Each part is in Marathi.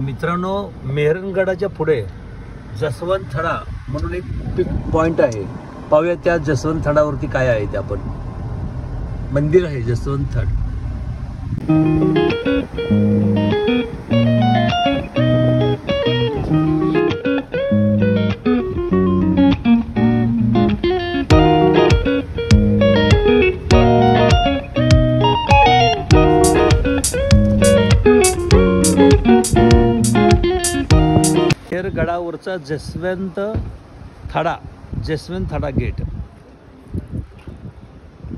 मित्रांनो, मेहरणगडाच्या पुढे जसवंत थडा म्हणून एक पिक पॉइंट आहे. पाहूया त्या जसवंत थडावरती काय आहे. ते आपण मंदिर आहे जसवंत थड. गडावरचा जसवंत थडा गेट.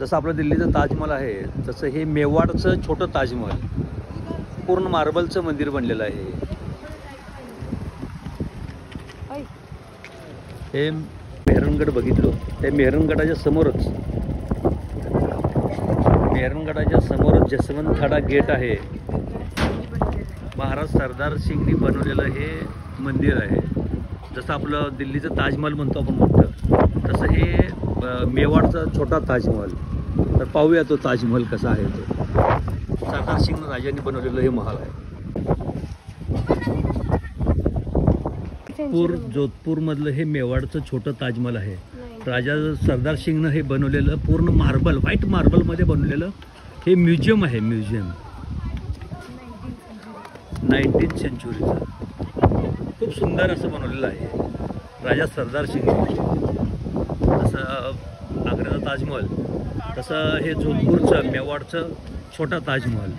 जसं आपलं दिल्लीचं ताजमहल आहे तसं हे मेवाडचं छोटं ताजमहल, पूर्ण मार्बलचं मंदिर बनलेलं आहे. हे मेहरणगड बघितलं, त्या मेहरणगडाच्या समोरच जसवंत थडा गेट आहे. महाराज सरदार सिंगनी बनवलेलं हे मंदिर आहे. जसं आपलं दिल्लीचं ताजमहल म्हणतो आपण मोठं, तसं हे मेवाडचा छोटा ताजमहल. तर पाहूया तो ताजमहल कसा आहे. तो सरदार सिंग राजांनी बनवलेलं हे महल आहे. जोधपूरमधलं हे मेवाडचं छोटं ताजमहल आहे. राजा सरदार सिंगनं हे बनवलेलं पूर्ण मार्बल, व्हाईट मार्बलमध्ये बनवलेलं हे म्युझियम आहे. म्युझियम 19th सेंचुरीचं खूप सुंदर असं बनवलेलं आहे राजा सरदार सिंग. जसं आग्र्याचा ताजमहल तसं हे जोधपूरचं मेवाडचं छोटा ताजमहल.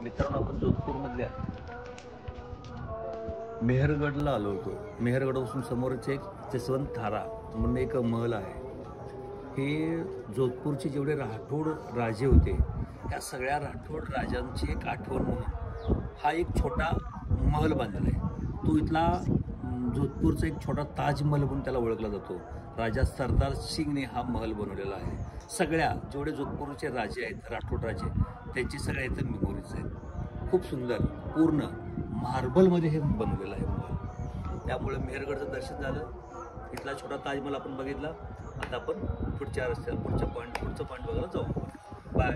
मित्रांनो, आपण जोधपूरमधल्या मेहरगडला आलो होतो. मेहरगडापासून समोरच एक जसवंत थारा म्हणून एक महल आहे. हे जोधपूरचे जेवढे राठोड राजे होते त्या सगळ्या राठोड राजांची एक आठवण म्हणून हा एक छोटा महल बांधलेला आहे. तो इथला जोधपूरचा एक छोटा ताजमहल म्हणून त्याला ओळखला जातो. राजा सरदार सिंगने हा महल बनवलेला आहे. सगळ्या जेवढे जोधपूरचे राजे आहेत, राठोड राजे, त्यांची सगळ्या इथं मेमोरीज आहेत. खूप सुंदर, पूर्ण मार्बलमध्ये हे बनवलेलं आहे महल. त्यामुळे मेहरगडचं दर्शन झालं, इथला छोटा ताजमहल आपण बघितला. आता आपण पुढच्या रस्त्याला पुढचं पॉईंट बघायला जाऊ. बाय.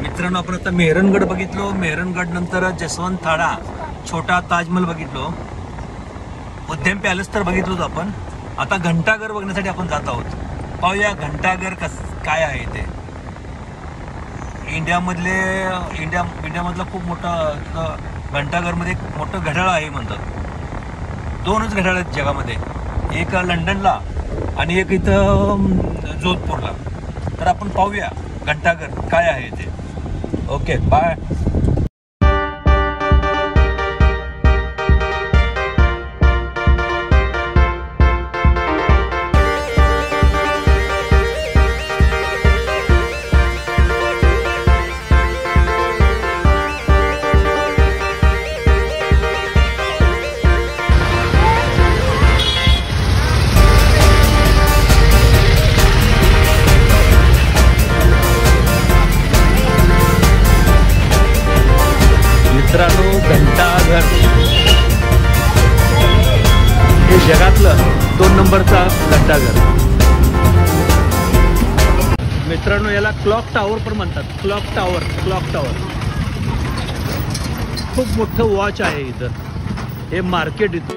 मित्रांनो, आपण आता मेहरणगड बघितलो. मेहरणगड नंतर जसवंत थाडा, छोटा ताजमहल बघितलो, उद्यान पॅलेस तर बघितलोच आपण. आता घंटाघर बघण्यासाठी आपण जात आहोत. पाहूया घंटाघर काय आहे ते. इंडियामधलं खूप मोठं घंटाघरमध्ये एक मोठं घड्याळ आहे म्हणतात. 2च घड्याळ आहेत जगामध्ये, एक लंडनला आणि एक इथं जोधपूरला. तर आपण पाहूया घंटाघर काय आहे ते. Okay, bye. मित्रांनो, घंटाघर हे जगातलं 2 नंबरचा घंटाघर. मित्रांनो, याला क्लॉक टावर पण म्हणतात. क्लॉक टावर खूप मोठं वॉच आहे इथं. हे मार्केट इथं.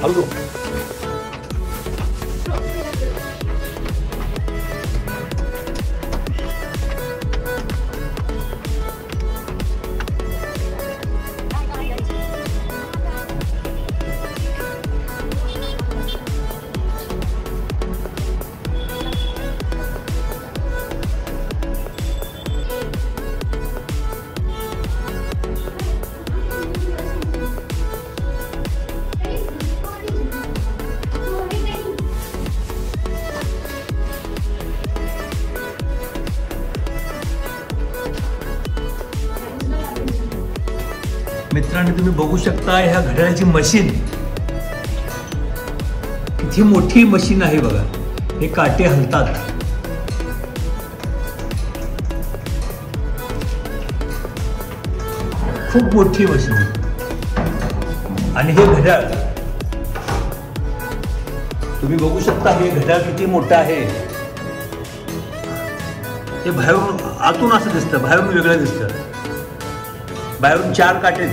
हॅलो, मित्रांनो, तुम्ही बघू शकता ह्या घड्याळाची मशीन. किती मोठी मशीन आहे बघा. हे काटे हलतात. खूप मोठी मशीन. आणि हे घड्याळ तुम्ही बघू शकता. हे घड्याळ किती मोठं आहे. हे बाहेरून आतून असं दिसतं, बाहेरून वेगळं दिसतं. बाहेरून 4 काटे,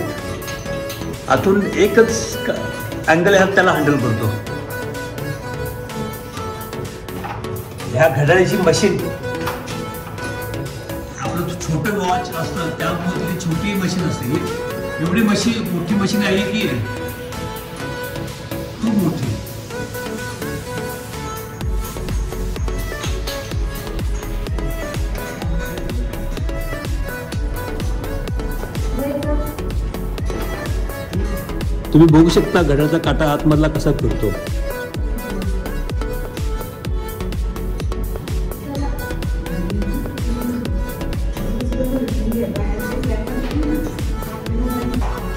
आतून एकच अँगल आहे, त्याला हँडल करतो. ह्या घड्याळाची मशीन आपलं छोटं वॉच असतं त्यामध्ये छोटी मशीन असते. एवढी मोठी मशीन आहे की खूप मोठी. तुम्ही बघू शकता घड्याळाचा काटा आतमधला कसा फिरतो.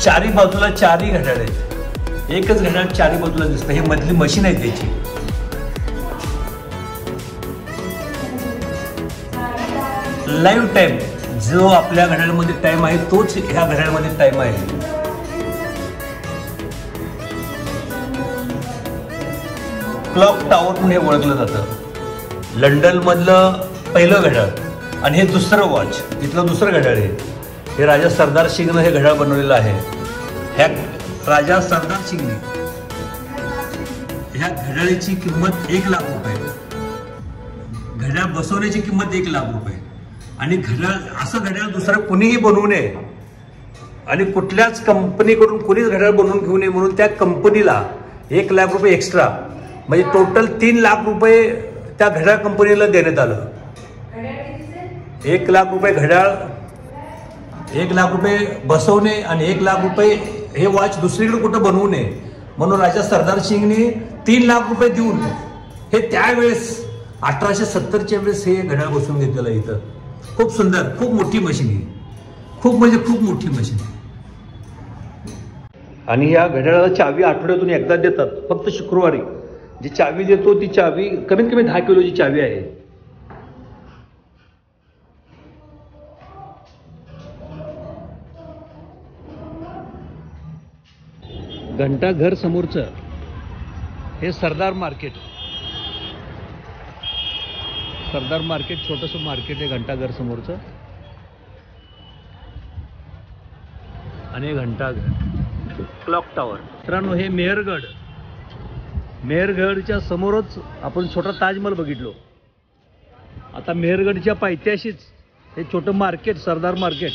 चारी बाजूला चारही घड्याळ आहेत, एकच घड्याळ चारी बाजूला दिसतं. हे मधली मशीन आहे त्याची. लाईव्ह टाइम जो आपल्या घड्याळामध्ये टाइम आहे तोच ह्या घड्याळामध्ये टाइम आहे. क्लॉक टॉवर म्हणून हे ओळखलं जातं. लंडन मधलं पहिलं घड्याळ आणि हे दुसरं वॉच, इथलं दुसरं घड्याळ आहे. हे राजा सरदार सिंगनं हे घड्याळ बनवलेलं आहे. ह्या राजा सरदार सिंगने ह्या घड्याळीची किंमत 1 लाख रुपये. घड्याळ बसवण्याची किंमत 1 लाख रुपये. आणि घड्याळ असं घड्याळ दुसरं कुणीही बनवू नये आणि कुठल्याच कंपनीकडून कुणीच घड्याळ बनवून घेऊ नये म्हणून त्या कंपनीला 1 लाख रुपये एक्स्ट्रा, म्हणजे टोटल 3 लाख रुपये त्या घड्याळ कंपनीला देण्यात आलं. 1 लाख रुपये घड्याळ, 1 लाख रुपये बसवणे आणि 1 लाख रुपये हे वॉच दुसरीकडे कुठं बनवू नये म्हणून राजा सरदार सिंगने 3 लाख रुपये देऊन हे त्यावेळेस 1870च्या वेळेस हे घड्याळ बसवून घेतलेलं आहे इथं. खूप सुंदर, खूप मोठी मशीन आहे, खूप म्हणजे खूप मोठी मशीन. आणि या घड्याळाला चावी आठवड्यातून एकदा देतात, फक्त शुक्रवारी. जी चावी देतो ती चावी कमीत कमी 10 किलोची चावी आहे. घंटाघर समोरचं हे सरदार मार्केट. सरदार मार्केट छोटंसं मार्केट आहे घंटाघर समोरचं. आणि घंटाघर क्लॉक टॉवर. मित्रांनो हे मेहरगड, मेहरगडच्या समोरच आपण छोटा ताजमहल बघितलो. आता मेहरगडच्या पायथ्याशीच हे छोटं मार्केट सरदार मार्केट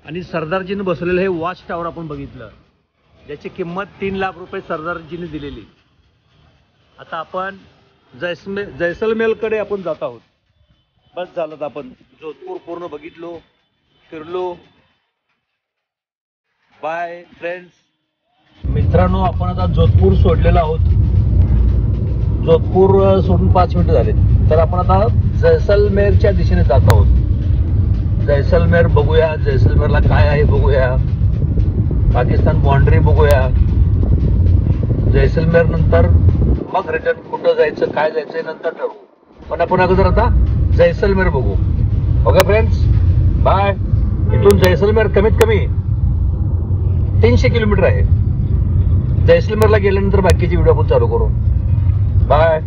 आणि सरदारजीने बसवलेलं हे वॉच टॉवर आपण बघितलं, ज्याची किंमत 3 लाख रुपये सरदारजीने दिलेली. आता आपण जैसलमेरकडे आपण जात आहोत. बस झालं, आपण जोधपूर पूर्ण बघितलो, फिरलो. Bye friends. मित्रांनो आपण आता जोधपूर सोडलेला आहोत. जोधपूर सोडून 5 मिनिटं झाले, तर आपण आता जैसलमेरच्या दिशेने जात आहोत. जैसलमेर बघूया, जैसलमेरला काय आहे बघूया, पाकिस्तान बाउंड्री बघूया. जैसलमेर नंतर मग रिटर्न कुठं जायचं, काय जायचंय नंतर ठरवू. पण आपण अगोदर आता जैसलमेर बघू. Okay friends, bye. इथून जैसलमेर कमीत कमी 300 किलोमीटर आहे. जैसलमेरला गेल्यानंतर बाकीचे व्हिडिओ आपण चालू करू. बाय.